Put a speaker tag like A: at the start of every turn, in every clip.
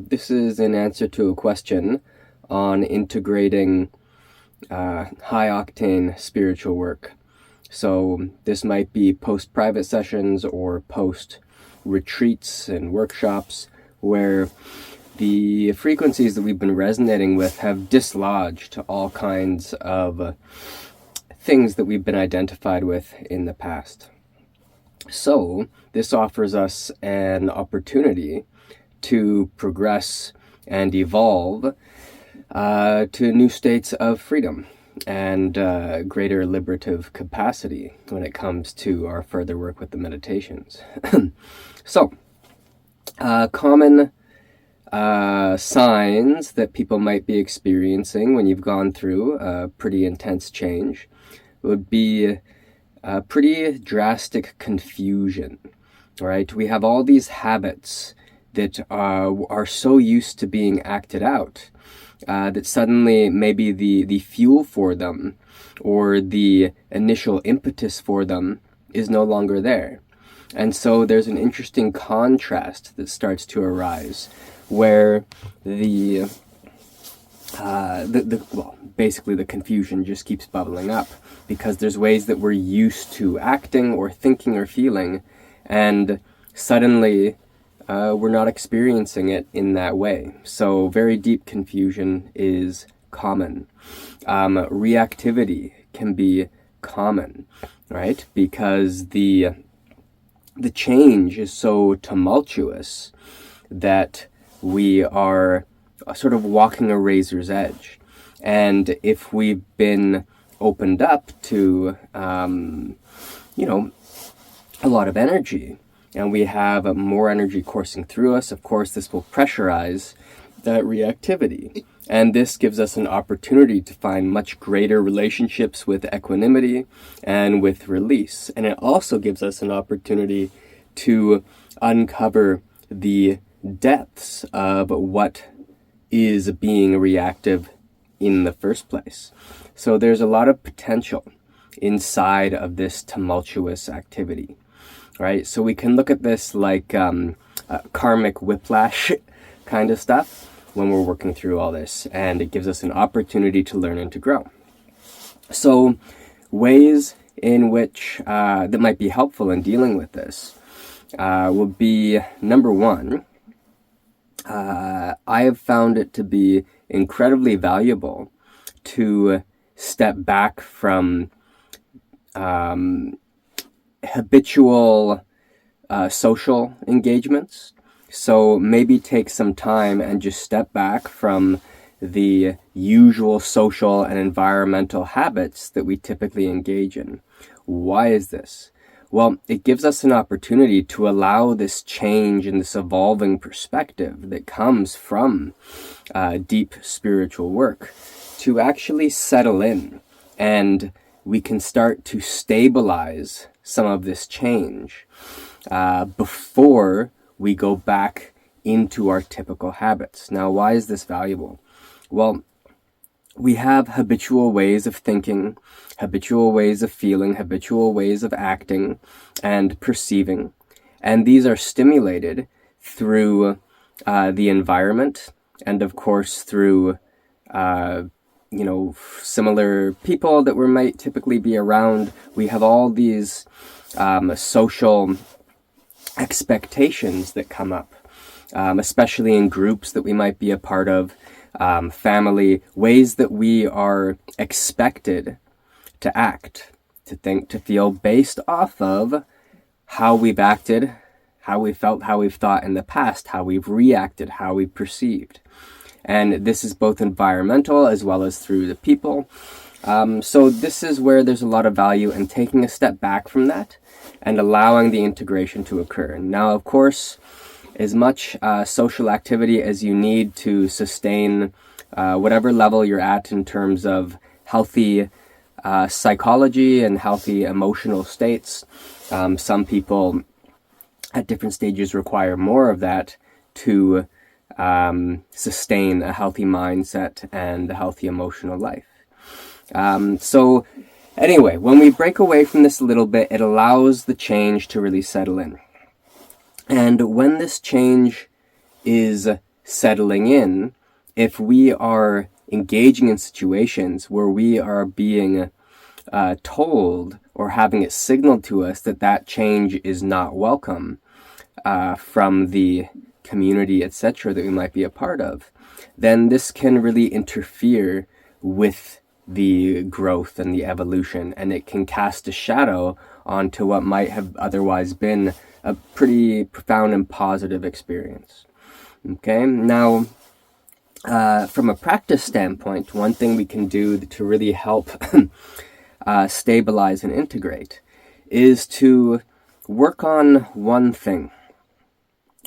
A: this is in answer to a question on integrating high-octane spiritual work. So this might be post-private sessions or post-retreats and workshops where the frequencies that we've been resonating with have dislodged all kinds of things that we've been identified with in the past. So this offers us an opportunity to progress and evolve to new states of freedom and greater liberative capacity when it comes to our further work with the meditations. So, common signs that people might be experiencing when you've gone through a pretty intense change would be a pretty drastic confusion, right? We have all these habits that are so used to being acted out that suddenly maybe the fuel for them or the initial impetus for them is no longer there. And so there's an interesting contrast that starts to arise where basically the confusion just keeps bubbling up because there's ways that we're used to acting or thinking or feeling, and suddenly we're not experiencing it in that way. So very deep confusion is common. Reactivity can be common, right? Because the change is so tumultuous that we are sort of walking a razor's edge. And if we've been opened up to, a lot of energy, and we have more energy coursing through us, of course, this will pressurize that reactivity. And this gives us an opportunity to find much greater relationships with equanimity and with release. And it also gives us an opportunity to uncover the depths of what is being reactive in the first place. So there's a lot of potential inside of this tumultuous activity, right? So we can look at this like karmic whiplash kind of stuff when we're working through all this, and it gives us an opportunity to learn and to grow. So ways in which that might be helpful in dealing with this will be, number one, I have found it to be incredibly valuable to step back from habitual social engagements. So maybe take some time and just step back from the usual social and environmental habits that we typically engage in. Why is this? Well, it gives us an opportunity to allow this change and this evolving perspective that comes from deep spiritual work to actually settle in, and we can start to stabilize some of this change before we go back into our typical habits. Now, why is this valuable? Well, we have habitual ways of thinking, habitual ways of feeling, habitual ways of acting and perceiving. And these are stimulated through the environment and, of course, through, similar people that we might typically be around. We have all these social expectations that come up, especially in groups that we might be a part of, family, ways that we are expected to act, to think, to feel based off of how we've acted, how we felt, how we've thought in the past, how we've reacted, how we've perceived. And this is both environmental as well as through the people. So this is where there's a lot of value in taking a step back from that and allowing the integration to occur. Now, of course, as much social activity as you need to sustain whatever level you're at in terms of healthy psychology and healthy emotional states. Some people at different stages require more of that to sustain a healthy mindset and a healthy emotional life. So anyway, when we break away from this a little bit, it allows the change to really settle in. And when this change is settling in if we are engaging in situations where we are being told or having it signaled to us that that change is not welcome from the community, etc., that we might be a part of, then this can really interfere with the growth and the evolution, and it can cast a shadow onto what might have otherwise been a pretty profound and positive experience. Okay, now from a practice standpoint, one thing we can do to really help stabilize and integrate is to work on one thing,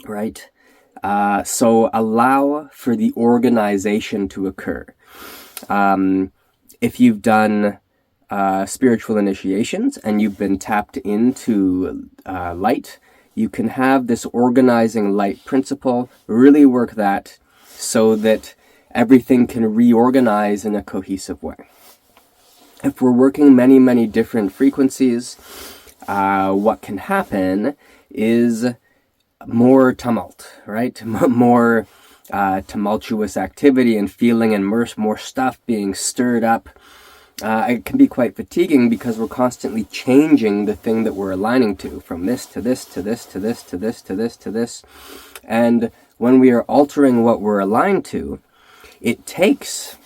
A: right? So allow for the organization to occur. If you've done spiritual initiations and you've been tapped into light, you can have this organizing light principle, really work that so that everything can reorganize in a cohesive way. If we're working many, many different frequencies, what can happen is more tumult, right? More tumultuous activity and feeling and more stuff being stirred up. It can be quite fatiguing because we're constantly changing the thing that we're aligning to, from this to this to this to this to this to this to this. And when we are altering what we're aligned to, it takes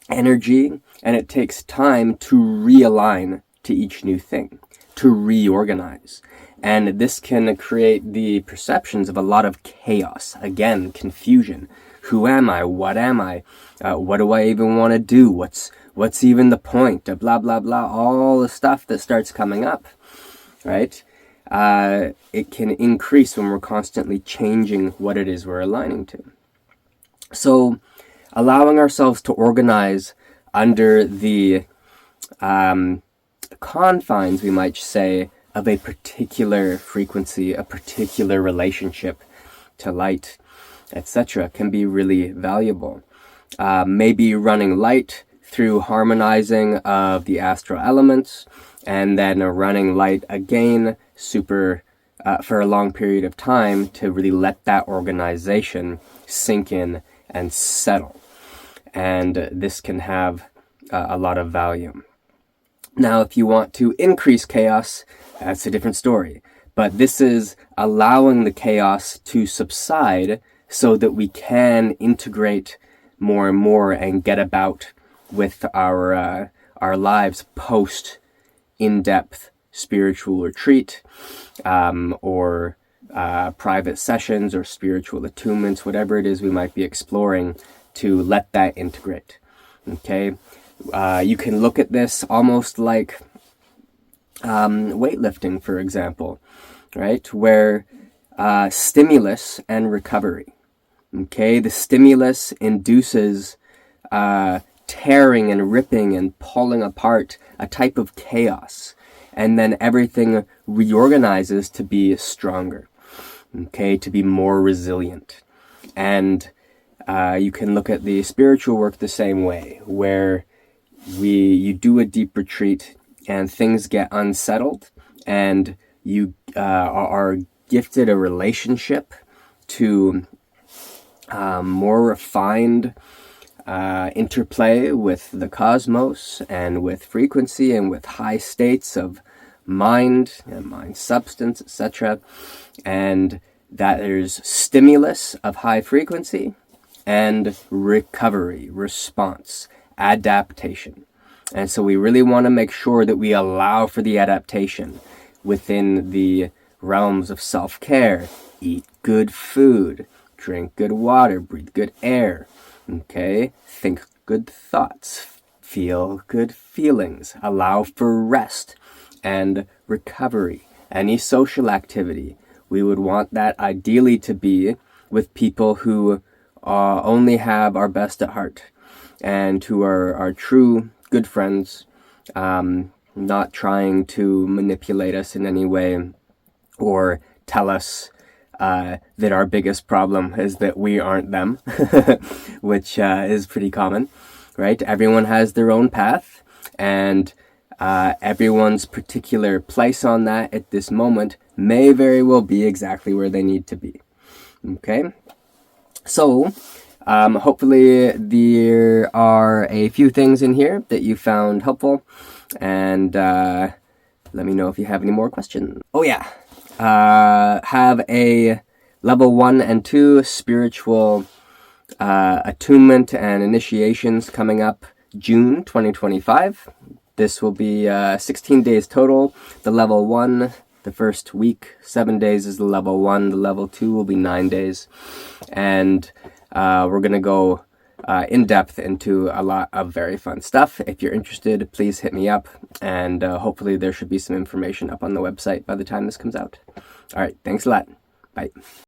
A: energy and it takes time to realign to each new thing, to reorganize. And this can create the perceptions of a lot of chaos. Again, confusion. Who am I? What am I? What do I even want to do? What's even the point? Blah, blah, blah. All the stuff that starts coming up, right? It can increase when we're constantly changing what it is we're aligning to. So allowing ourselves to organize under the confines, we might say, of a particular frequency, a particular relationship to light, etc., can be really valuable. Maybe running light through harmonizing of the astral elements, and then running light again for a long period of time to really let that organization sink in and settle. And this can have a lot of value. Now, if you want to increase chaos, that's a different story. But this is allowing the chaos to subside so that we can integrate more and more and get about with our lives post in-depth spiritual retreat, or private sessions or spiritual attunements, whatever it is we might be exploring, to let that integrate. Okay, you can look at this almost like weightlifting, for example, right? Where stimulus and recovery. Okay, the stimulus induces tearing and ripping and pulling apart, a type of chaos, and then everything reorganizes to be stronger, okay, to be more resilient. And you can look at the spiritual work the same way, where you do a deep retreat and things get unsettled, and you are gifted a relationship to more refined interplay with the cosmos and with frequency and with high states of mind and mind substance, etc. And that there's stimulus of high frequency and recovery, response, adaptation. And so we really want to make sure that we allow for the adaptation within the realms of self-care. Eat good food, drink good water, breathe good air, okay? Think good thoughts, feel good feelings, allow for rest and recovery. Any social activity, we would want that ideally to be with people who only have our best at heart and who are our true good friends, not trying to manipulate us in any way or tell us that our biggest problem is that we aren't them, which is pretty common, right? Everyone has their own path, and everyone's particular place on that at this moment may very well be exactly where they need to be, okay? So, hopefully there are a few things in here that you found helpful, and let me know if you have any more questions. Oh yeah, have a level 1 and 2 spiritual attunement and initiations coming up June 2025. This will be 16 days total. The level 1, the first week, 7 days is the level 1. The level 2 will be 9 days. And we're going to go in depth into a lot of very fun stuff. If you're interested, please hit me up. And hopefully there should be some information up on the website by the time this comes out. All right, thanks a lot. Bye.